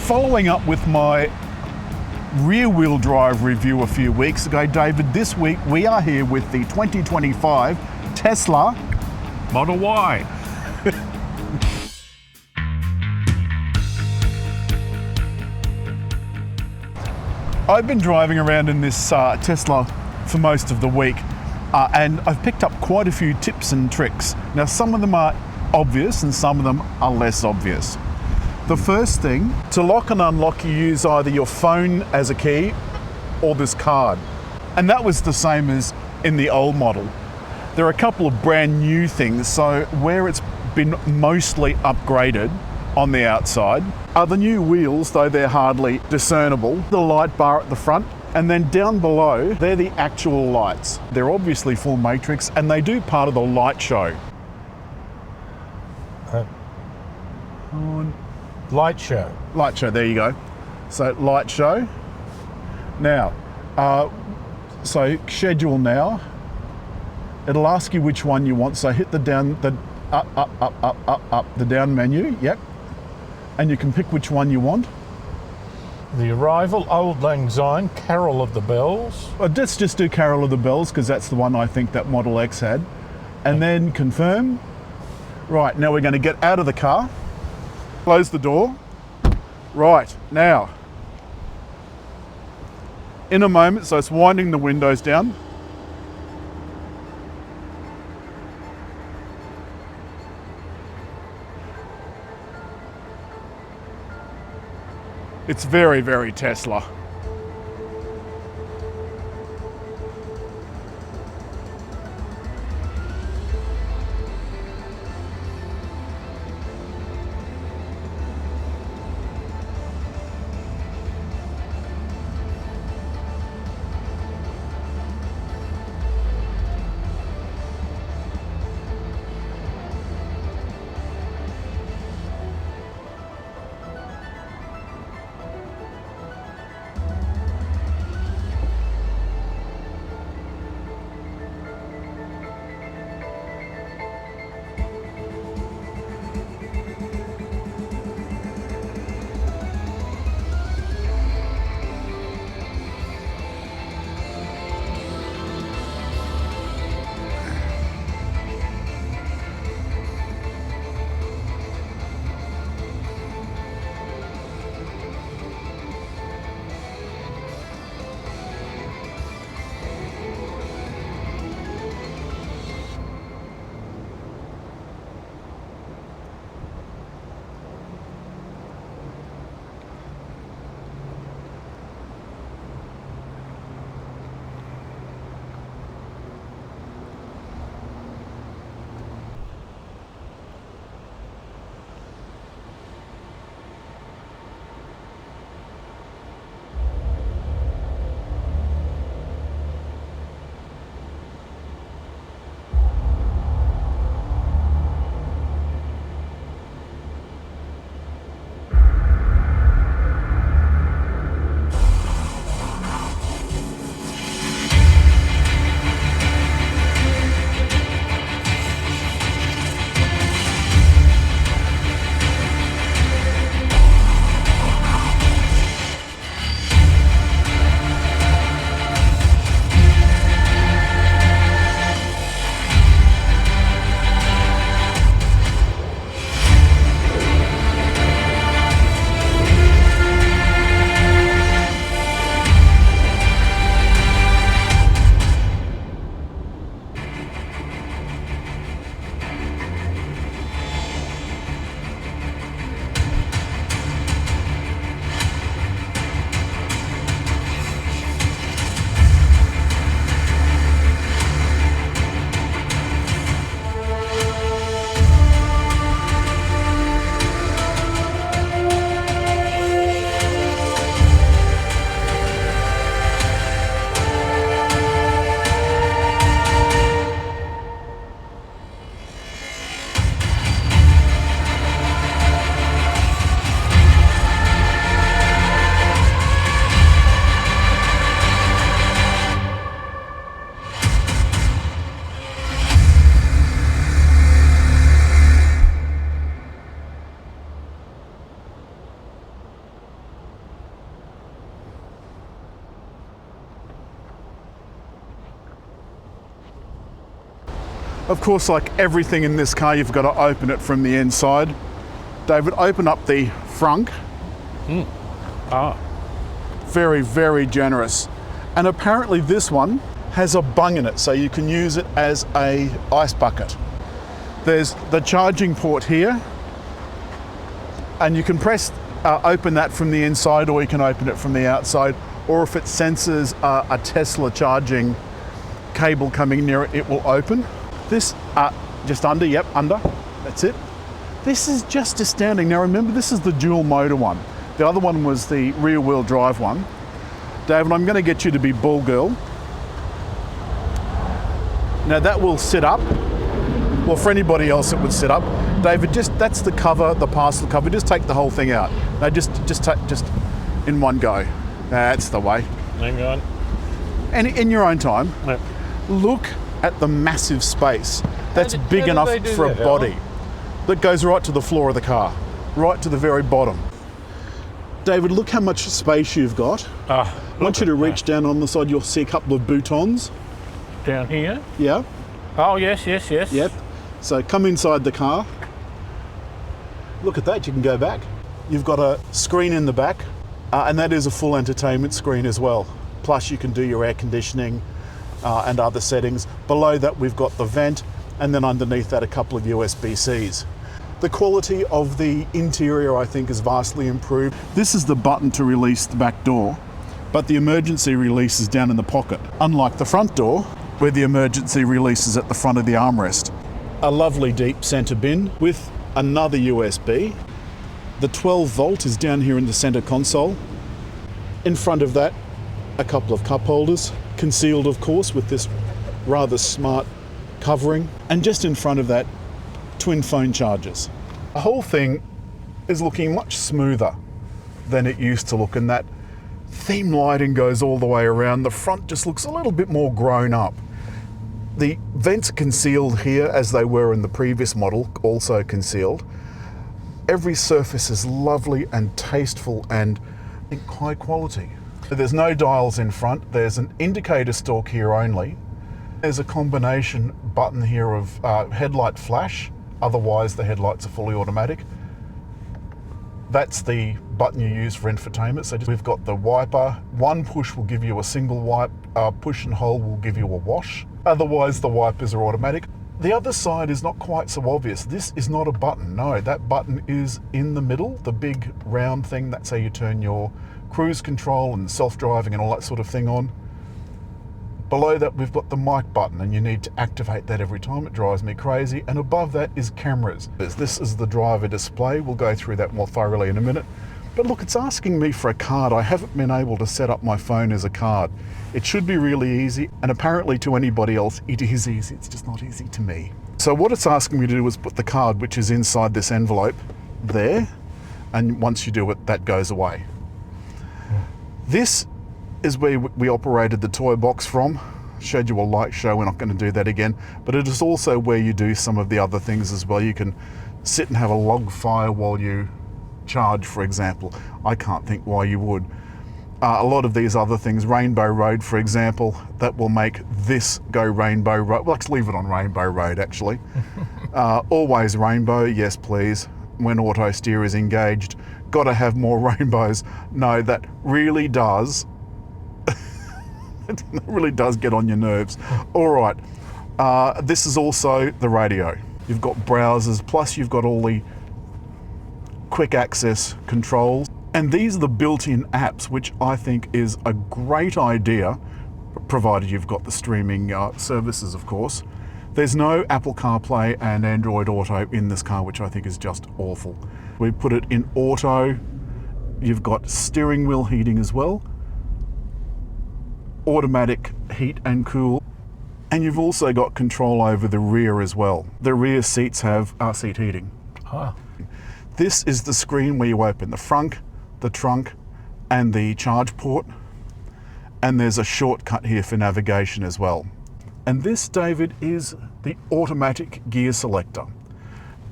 Following up with my rear-wheel drive review a few weeks ago, David, this week we are here with the 2025 Tesla Model Y. I've been driving around in this Tesla for most of the week and I've picked up quite a few tips and tricks. Now some of them are obvious and some of them are less obvious. The first thing, to lock and unlock you use either your phone as a key or this card. And that was the same as in the old model. There are a couple of brand new things, so where it's been mostly upgraded on the outside are the new wheels, though they're hardly discernible, the light bar at the front, and then down below, they're the actual lights. They're obviously full matrix and they do part of the light show. Light show. Light show, there you go. So light show. Now, so schedule now. It'll ask you which one you want. So hit the down, the up, the down menu, yep. And you can pick which one you want. The Arrival, Old Lang Syne, Carol of the Bells. Let's just do Carol of the Bells because that's the one I think that Model X had. And then confirm. Right, now we're going to get out of the car. Close the door. Right, now. In a moment, so it's winding the windows down. It's very, very Tesla. Of course, like everything in this car, you've got to open it from the inside. David, open up the Frunk. Very, very generous. And apparently this one has a bung in it, so you can use it as a ice bucket. There's the charging port here, and you can open that from the inside, or you can open it from the outside, or if it senses a Tesla charging cable coming near it, it will open. This, just under, yep, under, that's it. This is just astounding. Now remember, this is the dual motor one. The other one was the rear wheel drive one. David, I'm going to get you to be ball girl. Now that will sit up. Well, for anybody else it would sit up. David, that's the cover, the parcel cover. Just take the whole thing out. No, just in one go. That's the way. Hang on. And in your own time, Yep. look at the massive space. That's big enough for a body. That goes right to the floor of the car, right to the very bottom. David, look how much space you've got. I want you to reach down on the side. You'll see a couple of boutons. Down here? Yeah. Oh, yes. Yep. So come inside the car. Look at that, you can go back. You've got a screen in the back, and that is a full entertainment screen as well. Plus you can do your air conditioning and other settings. Below that we've got the vent, and then underneath that a couple of USB-Cs. The quality of the interior, I think, is vastly improved. This is the button to release the back door, but the emergency release is down in the pocket, unlike the front door, where the emergency release is at the front of the armrest. A lovely deep center bin with another USB. The 12 volt is down here in the center console. In front of that, a couple of cup holders, concealed of course with this rather smart covering. And just in front of that, twin phone chargers. The whole thing is looking much smoother than it used to look, and that theme lighting goes all the way around. The front just looks a little bit more grown up. The vents concealed here as they were in the previous model, also concealed. Every surface is lovely and tasteful and high quality. There's no dials in front. There's an indicator stalk here only. There's a combination button here of headlight flash. Otherwise, the headlights are fully automatic. That's the button you use for infotainment. So we've got the wiper. One push will give you a single wipe. Push and hold will give you a wash. Otherwise, the wipers are automatic. The other side is not quite so obvious. This is not a button. No, that button is in the middle, the big round thing. That's how you turn your cruise control and self-driving and all that sort of thing on. Below that, we've got the mic button, and you need to activate that every time. It drives me crazy. And above that is cameras. This is the driver display. We'll go through that more thoroughly in a minute. But look, it's asking me for a card. I haven't been able to set up my phone as a card. It should be really easy, and apparently to anybody else, it is easy. It's just not easy to me. So what it's asking me to do is put the card, which is inside this envelope, there, and once you do it, that goes away. This is where we operated the toy box from. Showed you a light show, we're not going to do that again, but it is also where you do some of the other things as well. You can sit and have a log fire while you charge, for example. I can't think why you would. A lot of these other things, Rainbow Road, for example, that will make this go Rainbow Road. Well, let's leave it on Rainbow Road, actually. Always rainbow, yes please, when auto steer is engaged. Got to have more rainbows. No, that really does, it really does get on your nerves. All right, this is also the radio. You've got browsers, plus you've got all the quick access controls. And these are the built-in apps, which I think is a great idea, provided you've got the streaming services, of course. There's no Apple CarPlay and Android Auto in this car, which I think is just awful. We put it in auto. You've got steering wheel heating as well, automatic heat and cool, and you've also got control over the rear as well. The rear seats have seat heating. This is the screen where you open the frunk, the trunk, and the charge port, and there's a shortcut here for navigation as well. And this, David, is the automatic gear selector.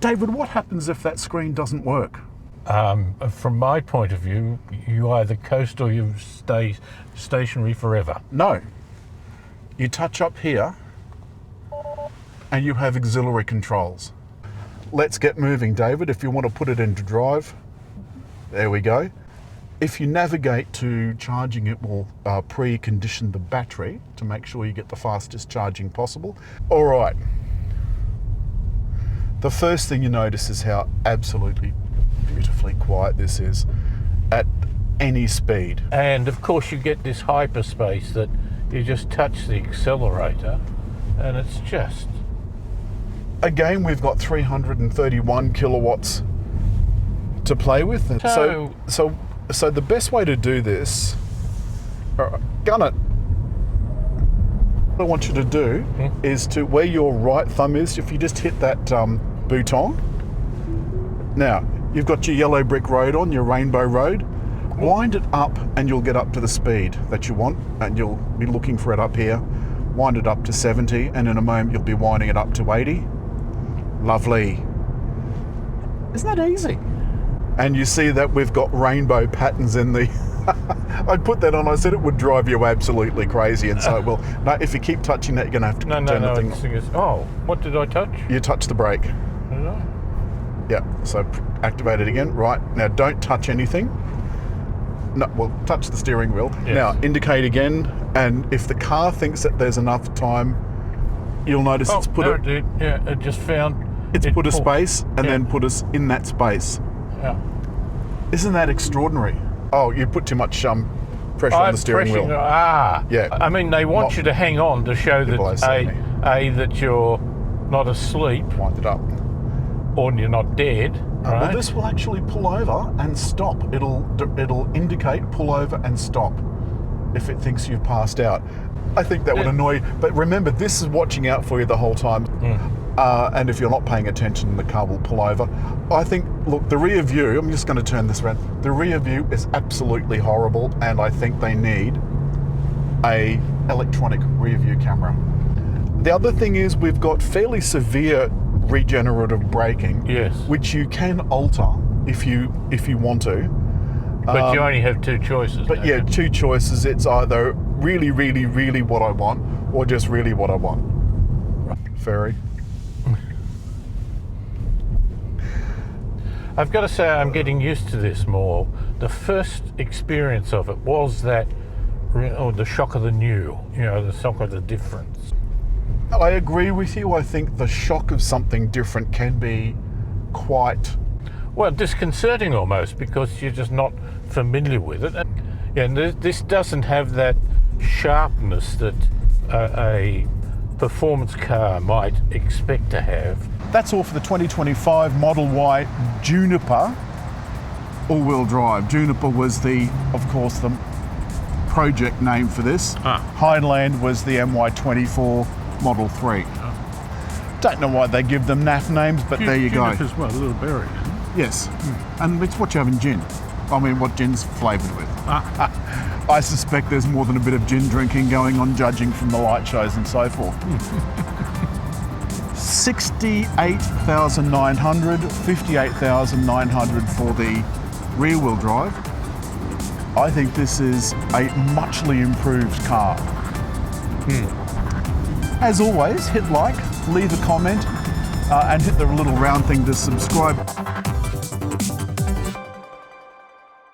David, what happens if that screen doesn't work? From my point of view, you either coast or you stay stationary forever. No. You touch up here, and you have auxiliary controls. Let's get moving, David. If you want to put it into drive, there we go. If you navigate to charging, it will precondition the battery to make sure you get the fastest charging possible. All right. The first thing you notice is how absolutely beautifully quiet this is at any speed. And of course you get this hyperspace that you just touch the accelerator and it's just... Again, we've got 331 kilowatts to play with. So the best way to do this, gun it. What I want you to do is to where your right thumb is, if you just hit that bouton. Now, you've got your yellow brick road on, your rainbow road. Wind it up and you'll get up to the speed that you want, and you'll be looking for it up here. Wind it up to 70, and in a moment you'll be winding it up to 80. Lovely. Isn't that easy? And you see that we've got rainbow patterns in the... I put that on, I said it would drive you absolutely crazy, and so it will. No, if you keep touching that, you're going to have to turn the thing off. Oh, what did I touch? You touched the brake. Did I? Yeah, so activate it again. Right, now don't touch anything. No, well, touch the steering wheel. Yes. Now, indicate again, and if the car thinks that there's enough time, you'll notice it's put it did. Yeah, it just found... It's put a space and then put us in that space. Yeah. Isn't that extraordinary? Oh, you put too much pressure on the steering wheel. Yeah. I mean, they want you to hang on to show that that you're not asleep. Wind it up. Or you're not dead. Right? Well, this will actually pull over and stop. It'll indicate pull over and stop if it thinks you've passed out. I think that would annoy. But remember, this is watching out for you the whole time. And if you're not paying attention, the car will pull over. I think, look, the rear view, I'm just going to turn this around. The rear view is absolutely horrible, and I think they need a electronic rear view camera. The other thing is we've got fairly severe regenerative braking, yes, which you can alter if you want to. But you only have two choices. But yeah, two choices. It's either really, really, really what I want, or just really what I want. Ferry. I've got to say I'm getting used to this more. The first experience of it was that, the shock of the new, the shock of the difference. I agree with you. I think the shock of something different can be quite... Well, disconcerting almost, because you're just not familiar with it. And this doesn't have that sharpness that a performance car might expect to have. That's all for the 2025 Model Y Juniper all-wheel drive. Juniper was of course, the project name for this. Highland was the MY24 Model 3. Don't know why they give them naff names, but there you go. Juniper's what, a little berry? Yes, and it's what you have in gin. I mean, what gin's flavoured with. I suspect there's more than a bit of gin drinking going on, judging from the light shows and so forth. 68,900, 58,900 for the rear-wheel drive. I think this is a muchly improved car. As always, hit like, leave a comment, and hit the little round thing to subscribe.